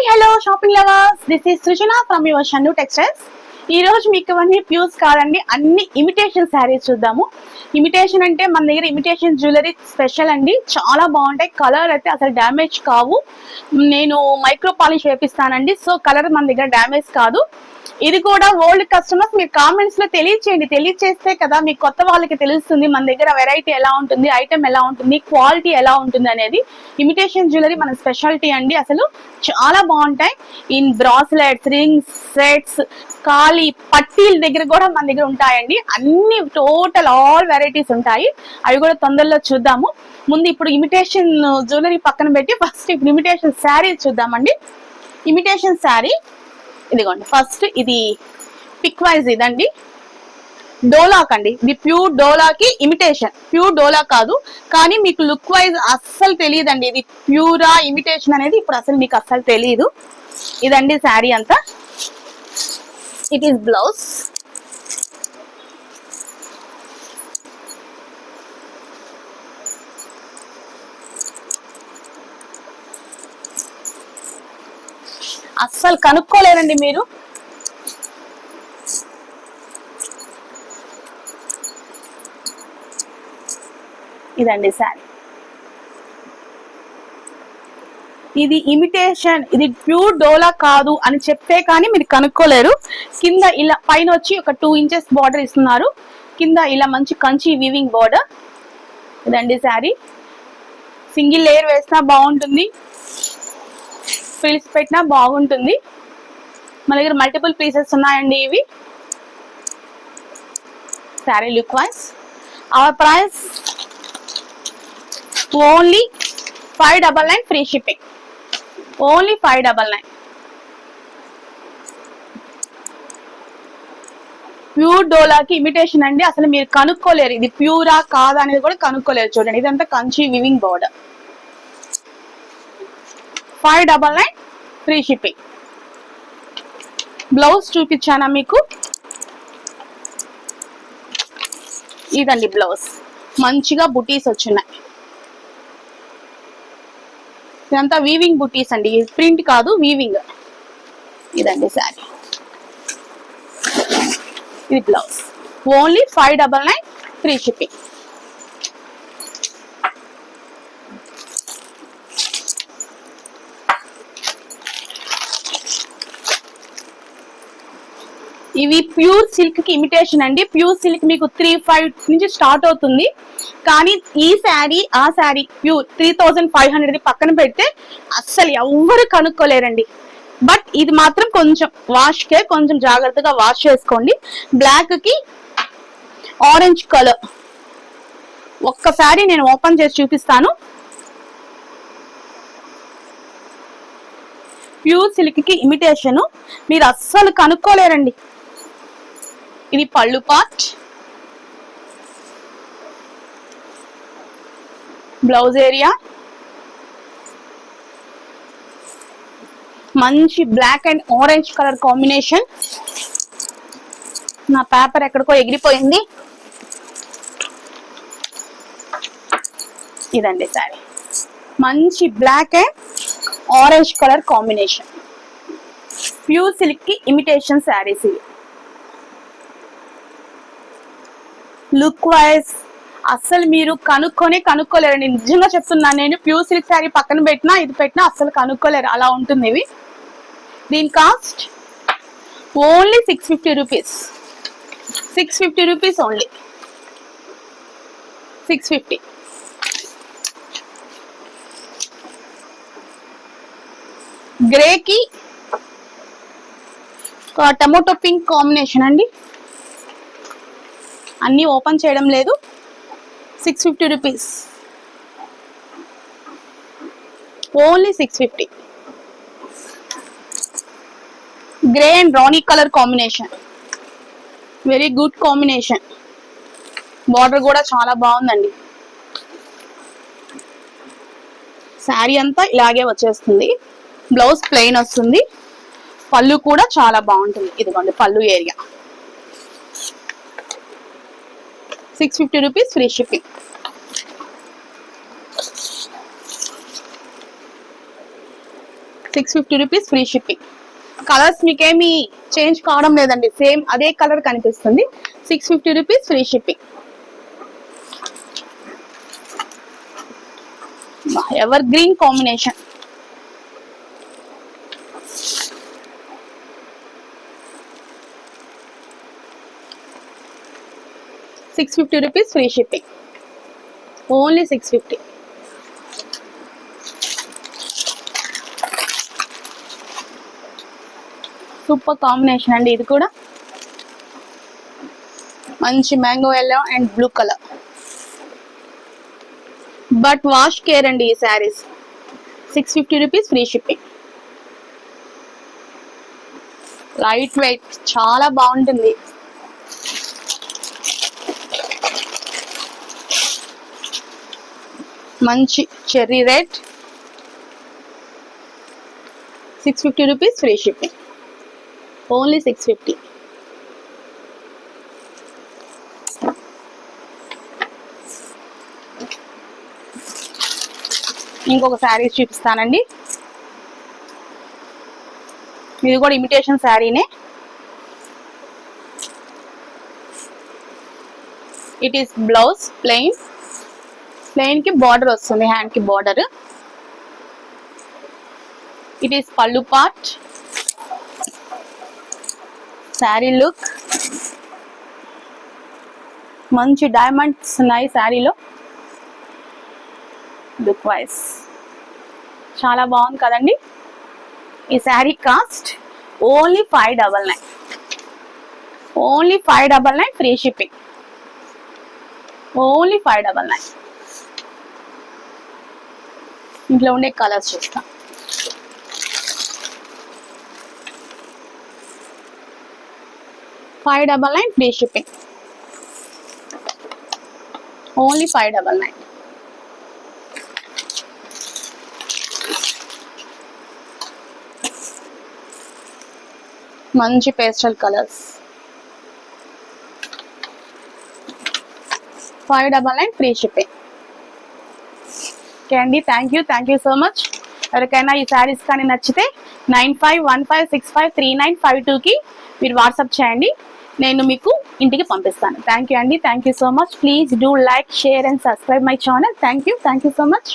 Hi hello shopping lovers, this is Srujana from your Shannu textiles. ఈ రోజు మీకు ఇవన్నీ ప్యూర్స్ కాదండి, అన్ని ఇమిటేషన్ శారీస్ చూద్దాము. ఇమిటేషన్ అంటే మన దగ్గర ఇమిటేషన్ జ్యువెలరీ స్పెషల్ అండి, చాలా బాగుంటాయి. కలర్ అయితే అసలు డ్యామేజ్ కావు. నేను మైక్రో పాలిష్ వేపిస్తానండి, సో కలర్ మన దగ్గర డ్యామేజ్ కాదు. ఇది కూడా ఓల్డ్ కస్టమర్స్ మీరు కామెంట్స్ లో తెలియచేయండి, తెలియచేస్తే కదా మీకు కొత్త వాళ్ళకి తెలుస్తుంది మన దగ్గర వెరైటీ ఎలా ఉంటుంది, ఐటమ్ ఎలా ఉంటుంది, క్వాలిటీ ఎలా ఉంటుంది అనేది. ఇమిటేషన్ జ్యువెలరీ మన స్పెషాలిటీ అండి, అసలు చాలా బాగుంటాయి. ఇన్ బ్రాస్లెట్స్, రింగ్స్, సెట్స్, కాళీ పట్టీల దగ్గర కూడా మన దగ్గర ఉంటాయండి. అన్ని టోటల్ ఆల్ వెరైటీస్ ఉంటాయి, అవి కూడా తొందరలో చూద్దాము. ముందు ఇప్పుడు ఇమిటేషన్ జ్యువెలరీ పక్కన పెట్టి ఫస్ట్ ఇప్పుడు ఇమిటేషన్ శారీ చూద్దామండి. ఇమిటేషన్ శారీ ఇదిగోండి. ఫస్ట్ ఇది పిక్ వైజ్ ఇదండి, డోలాక్ అండి. ఇది ప్యూర్ డోలాకి ఇమిటేషన్, ప్యూర్ డోలా కాదు, కానీ మీకు లుక్ వైజ్ అస్సలు తెలియదండి ఇది ప్యూరా ఇమిటేషన్ అనేది ఇప్పుడు అసలు మీకు అస్సలు తెలియదు. ఇదండి శారీ అంతా. It is blouse. అస్సలు కనుక్కోలేరండి మీరు. ఇదండి శారీ. ఇది ఇమిటేషన్, ఇది ప్యూర్ డోలా కాదు అని చెప్తే కానీ మీరు కనుక్కోలేరు. కింద ఇలా పైన వచ్చి ఒక 2 ఇంచెస్ బార్డర్ ఇస్తున్నారు, కింద ఇలా మంచి కంచి వీవింగ్ బార్డర్. ఇదండి శారీ. సింగిల్ లేయర్ వేసినా బాగుంటుంది, ఫ్రిల్స్ పెట్టినా బాగుంటుంది. మన దగ్గర మల్టిపుల్ పీసెస్ ఉన్నాయండి ఇవి. Sari look wise our price only 599 free shipping, only 599. Pure డోలాకి ఇమిటేషన్ అండి, అసలు మీరు కనుక్కోలేరు ఇది ప్యూరా కాదా అనేది కూడా కనుక్కోలేరు. చూడండి, ఇదంతా Kanchi weaving border. 599 free shipping. Blouse చూపించానా మీకు? ఇదండి బ్లౌజ్. మంచిగా బుటీస్ వచ్చినాయి, ఇదంతా వీవింగ్ బుటీస్ అండి, ప్రింట్ కాదు వీవింగ్. ఇదండి శారీ, ఇది బ్లౌజ్. Only 599 free shipping. ఇవి ప్యూర్ సిల్క్ కి ఇమిటేషన్ అండి. ప్యూర్ సిల్క్ మీకు 3,500 నుంచి స్టార్ట్ అవుతుంది, కానీ ఈ శారీ ఆ శారీ ప్యూర్ 3,500 పక్కన పెడితే అస్సలు ఎవ్వరు కనుక్కోలేరండి. బట్ ఇది మాత్రం కొంచెం వాష్ కే, కొంచెం జాగ్రత్తగా వాష్ చేసుకోండి. బ్లాక్ కి ఆరెంజ్ కలర్ ఒక్కసారి నేను ఓపెన్ చేసి చూపిస్తాను. ప్యూర్ సిల్క్ కి ఇమిటేషన్ మీరు అస్సలు కనుక్కోలేరండి. ఇది పళ్ళు పార్ట్, బ్లౌజ్ ఏరియా మంచి black and orange colour combination. నా పేపర్ ఎక్కడికో ఎగిరిపోయింది. ఇదండి సారీ, మంచి black and orange colour combination. Pure silk కి ఇమిటేషన్ శారీస్ ఇవి. లుక్ వైజ్ అస్సలు మీరు కనుక్కోలేరండి, నిజంగా చెప్తున్నాను నేను. ప్యూర్ సిల్క్ శారీ పక్కన పెట్టినా ఇది పెట్టినా అస్సలు కనుక్కోలేరు, అలా ఉంటుంది ఇవి. దీని cost only 650 rupees. 650 rupees only, 650. గ్రేకి టమోటో పింక్ కాంబినేషన్ అండి. అన్నీ ఓపెన్ చేయడం లేదు. 650 rupees, only 650. Grey and rani colour combination, very good combination. Border కూడా చాలా బాగుందండి. శారీ అంతా ఇలాగే వచ్చేస్తుంది. బ్లౌజ్ ప్లెయిన్ వస్తుంది, పళ్ళు కూడా చాలా బాగుంటుంది. ఇదిగోండి పళ్ళు area. 650 rupees free shipping. 650 rupees free shipping. Colours మీకేమి చేంజ్ కావడం లేదండి, సేమ్ అదే కలర్ కనిపిస్తుంది. 650 rupees free shipping. Ever green combination. ₹650 free shipping. Only 650. Super combination అండి ఇది కూడా. మంచి mango yellow and blue colour. But wash care అండి ఈ saris. 650 rupees free shipping. Light weight, చాలా బాగుంటుంది. మంచి cherry red. 650 rupees free shipping. Only 650. ఇంకొక శారీ చూపిస్తానండి. ఇది కూడా ఇమిటేషన్ శారీనే. It is blouse plain. Plain కి బార్డర్ వస్తుంది, హ్యాండ్ కి border. It is pallu part. Sari look మంచి డైమండ్స్ ఉన్నాయి శారీలో. లుక్ వైజ్ చాలా బాగుంది కదండి. ఈ sari cost only 599. Only 599 free shipping. Only 599. ఇంట్లో ఉండే కలర్స్ చూస్తాం. $599 ఫ్రీ షిప్పింగ్. ఓన్లీ 599. మంచి pastel colours. 599 free shipping. Okay అండి, థ్యాంక్ యూ సో మచ్. ఎవరికైనా ఈ శారీస్ కానీ నచ్చితే 9515653952కి మీరు వాట్సాప్ చేయండి, నేను మీకు ఇంటికి పంపిస్తాను. థ్యాంక్ యూ అండి, thank you so much. Please do like, share and subscribe my channel. Thank you so much.